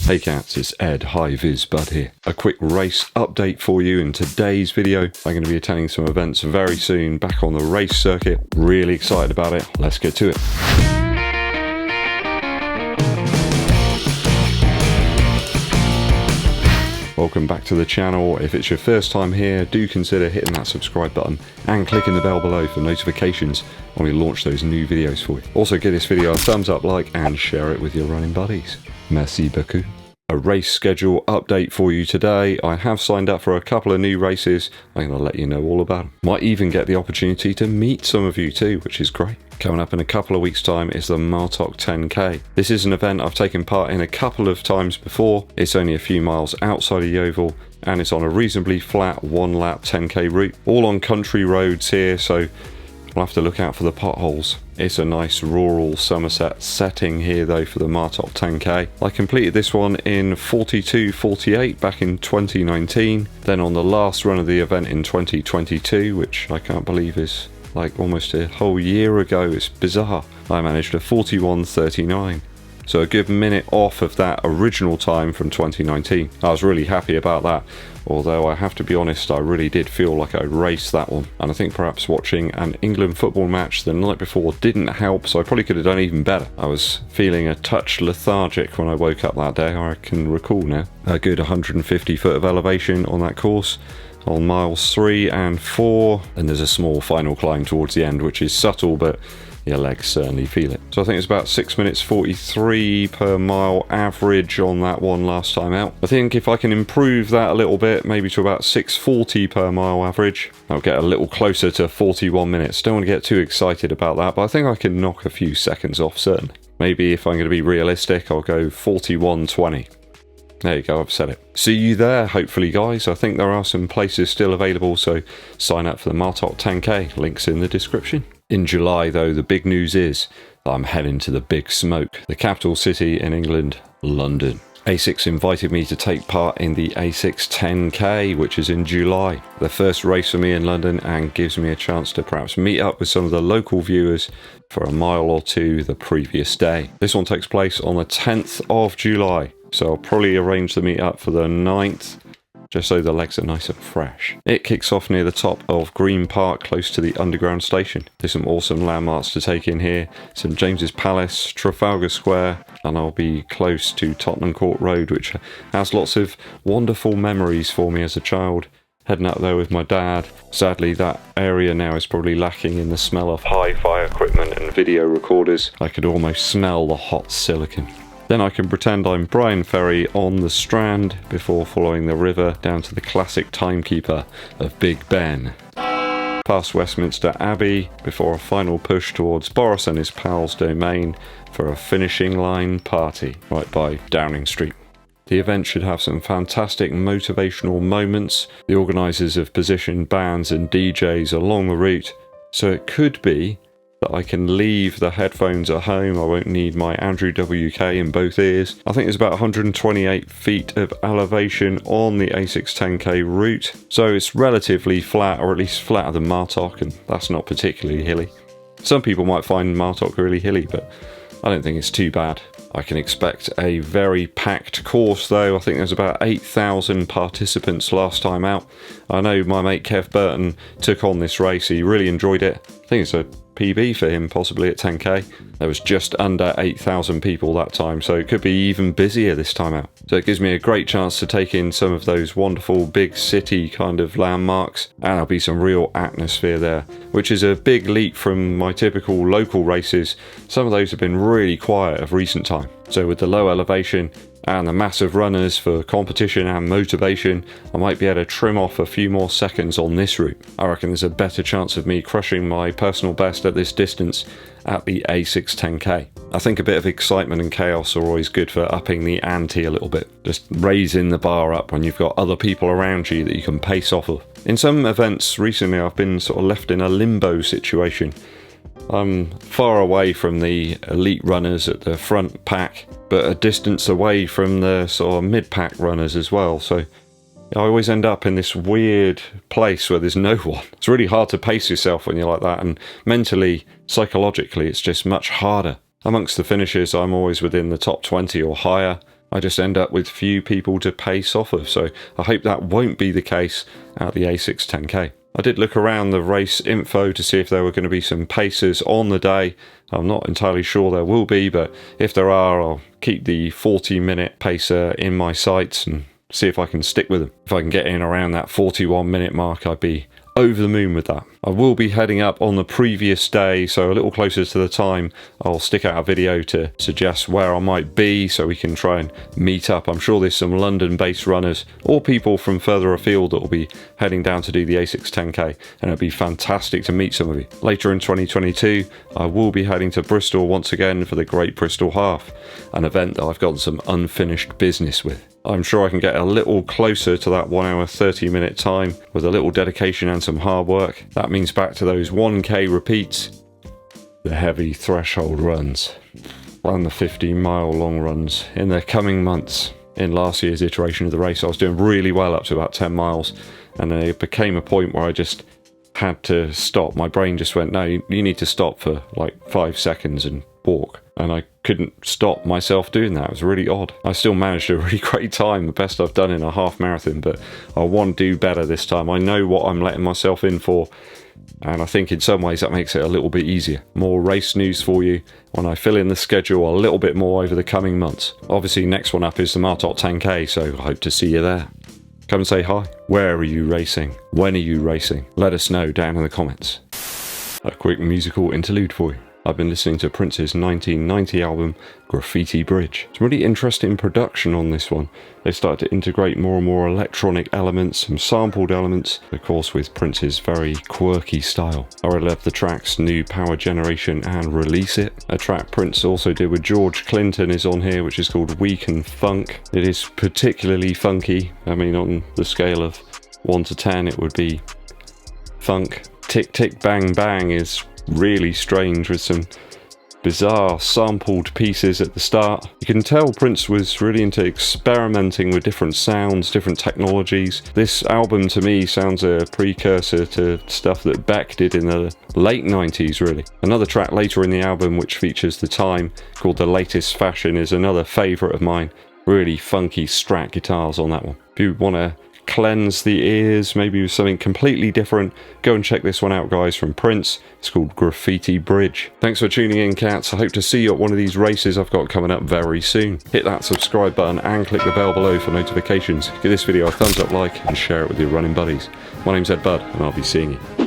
Hey cats, it's Ed, hi Viz Bud here. A quick race update for you in today's video. I'm going to be attending some events very soon, back on the race circuit. Really excited about it, let's get to it. Welcome back to the channel. If it's your first time here, do consider hitting that subscribe button and clicking the bell below for notifications when we launch those new videos for you. Also give this video a thumbs up, like, and share it with your running buddies. Merci beaucoup. A race schedule update for you today. I have signed up for a couple of new races. I'm going to let you know all about them. Might even get the opportunity to meet some of you too, which is great. Coming up in a couple of weeks' time is the Martock 10K. This is an event I've taken part in a couple of times before. It's only a few miles outside of Yeovil and it's on a reasonably flat 1-lap 10K route. All on country roads here, so we'll have to look out for the potholes. It's a nice rural Somerset setting here though for the Martock 10K. I completed this one in 42:48 back in 2019. Then on the last run of the event in 2022, which I can't believe is like almost a whole year ago, it's bizarre, I managed a 41:39. So a good minute off of that original time from 2019. I was really happy about that, although I have to be honest, I really did feel like I raced that one. And I think perhaps watching an England football match the night before didn't help, so I probably could have done even better. I was feeling a touch lethargic when I woke up that day, I can recall now. A good 150 foot of elevation on that course, on miles 3 and 4, and there's a small final climb towards the end, which is subtle, but your legs certainly feel it. So I think it's about 6 minutes 43 per mile average on that one last time out. I think if I can improve that a little bit, maybe to about 6:40 per mile average, I'll get a little closer to 41 minutes. Don't want to get too excited about that, but I think I can knock a few seconds off certainly. Maybe if I'm going to be realistic, I'll go 41:20. There you go, I've said it. See you there, hopefully guys. I think there are some places still available, so sign up for the Martock 10K. Links in the description. In July though, the big news is that I'm heading to the big smoke, the capital city in England, London. Asics invited me to take part in the Asics 10K, which is in July. The first race for me in London and gives me a chance to perhaps meet up with some of the local viewers for a mile or two the previous day. This one takes place on the 10th of July. So I'll probably arrange the meet up for the 9th, just so the legs are nice and fresh. It kicks off near the top of Green Park, close to the underground station. There's some awesome landmarks to take in here. St James's Palace, Trafalgar Square, and I'll be close to Tottenham Court Road, which has lots of wonderful memories for me as a child. Heading up there with my dad. Sadly, that area now is probably lacking in the smell of hi-fi equipment and video recorders. I could almost smell the hot silicon. Then I can pretend I'm Brian Ferry on the Strand before following the river down to the classic timekeeper of Big Ben. Past Westminster Abbey before a final push towards Boris and his pals' domain for a finishing line party right by Downing Street. The event should have some fantastic motivational moments. The organisers have positioned bands and DJs along the route, so it could be that I can leave the headphones at home. I won't need my Andrew WK in both ears. I think there's about 128 feet of elevation on the Asics 10K route, so it's relatively flat, or at least flatter than Martock, and that's not particularly hilly. Some people might find Martock really hilly, but I don't think it's too bad. I can expect a very packed course though. I think there's about 8,000 participants last time out. I know my mate Kev Burton took on this race, he really enjoyed it. I think it's a PB for him possibly at 10K. There was just under 8,000 people that time, so it could be even busier this time out. So it gives me a great chance to take in some of those wonderful big city kind of landmarks, and there'll be some real atmosphere there, which is a big leap from my typical local races. Some of those have been really quiet of recent time. So with the low elevation and the massive runners for competition and motivation, I might be able to trim off a few more seconds on this route. I reckon there's a better chance of me crushing my personal best at this distance at the Asics 10K. I think a bit of excitement and chaos are always good for upping the ante a little bit, just raising the bar up when you've got other people around you that you can pace off of. In some events recently I've been sort of left in a limbo situation. I'm far away from the elite runners at the front pack, but a distance away from the sort of mid-pack runners as well, so I always end up in this weird place where there's no one. It's really hard to pace yourself when you're like that, and mentally, psychologically, it's just much harder. Amongst the finishers, I'm always within the top 20 or higher. I just end up with few people to pace off of. So I hope that won't be the case at the Asics 10K. I did look around the race info to see if there were going to be some pacers on the day. I'm not entirely sure there will be, but if there are, I'll keep the 40-minute pacer in my sights and see if I can stick with them. If I can get in around that 41-minute mark, I'd be over the moon with that. I will be heading up on the previous day, so a little closer to the time, I'll stick out a video to suggest where I might be so we can try and meet up. I'm sure there's some London-based runners or people from further afield that will be heading down to do the Asics 10K, and it'd be fantastic to meet some of you. Later in 2022, I will be heading to Bristol once again for the Great Bristol Half, an event that I've got some unfinished business with. I'm sure I can get a little closer to that 1 hour 30-minute time with a little dedication and some hard work. That means back to those 1K repeats, the heavy threshold runs, and the 15-mile long runs in the coming months. In last year's iteration of the race, I was doing really well up to about 10 miles, and then it became a point where I just had to stop. My brain just went, no, you need to stop for like 5 seconds and walk. And I couldn't stop myself doing that. It was really odd. I still managed a really great time, the best I've done in a half marathon, but I want to do better this time. I know what I'm letting myself in for, and I think in some ways that makes it a little bit easier. More race news for you when I fill in the schedule a little bit more over the coming months. Obviously, next one up is the Martock 10K, so I hope to see you there. Come and say hi. Where are you racing? When are you racing? Let us know down in the comments. A quick musical interlude for you. I've been listening to Prince's 1990 album, Graffiti Bridge. Some really interesting production on this one. They started to integrate more and more electronic elements, some sampled elements, of course with Prince's very quirky style. I really love the track's New Power Generation and Release It. A track Prince also did with George Clinton is on here, which is called Weak and Funk. It is particularly funky. I mean, on the scale of 1 to 10, it would be funk. Tick Tick Bang Bang is really strange with some bizarre sampled pieces at the start. You can tell Prince was really into experimenting with different sounds, different technologies. This album to me sounds a precursor to stuff that Beck did in the late 90s really. Another track later in the album which features The Time called The Latest Fashion is another favourite of mine. Really funky Strat guitars on that one. If you want to cleanse the ears, maybe with something completely different, go and check this one out guys from Prince. It's called Graffiti Bridge. Thanks for tuning in cats. I hope to see you at one of these races I've got coming up very soon. Hit that subscribe button and click the bell below for notifications. Give this video a thumbs up, like, and share it with your running buddies. My name's EDDBUD and I'll be seeing you.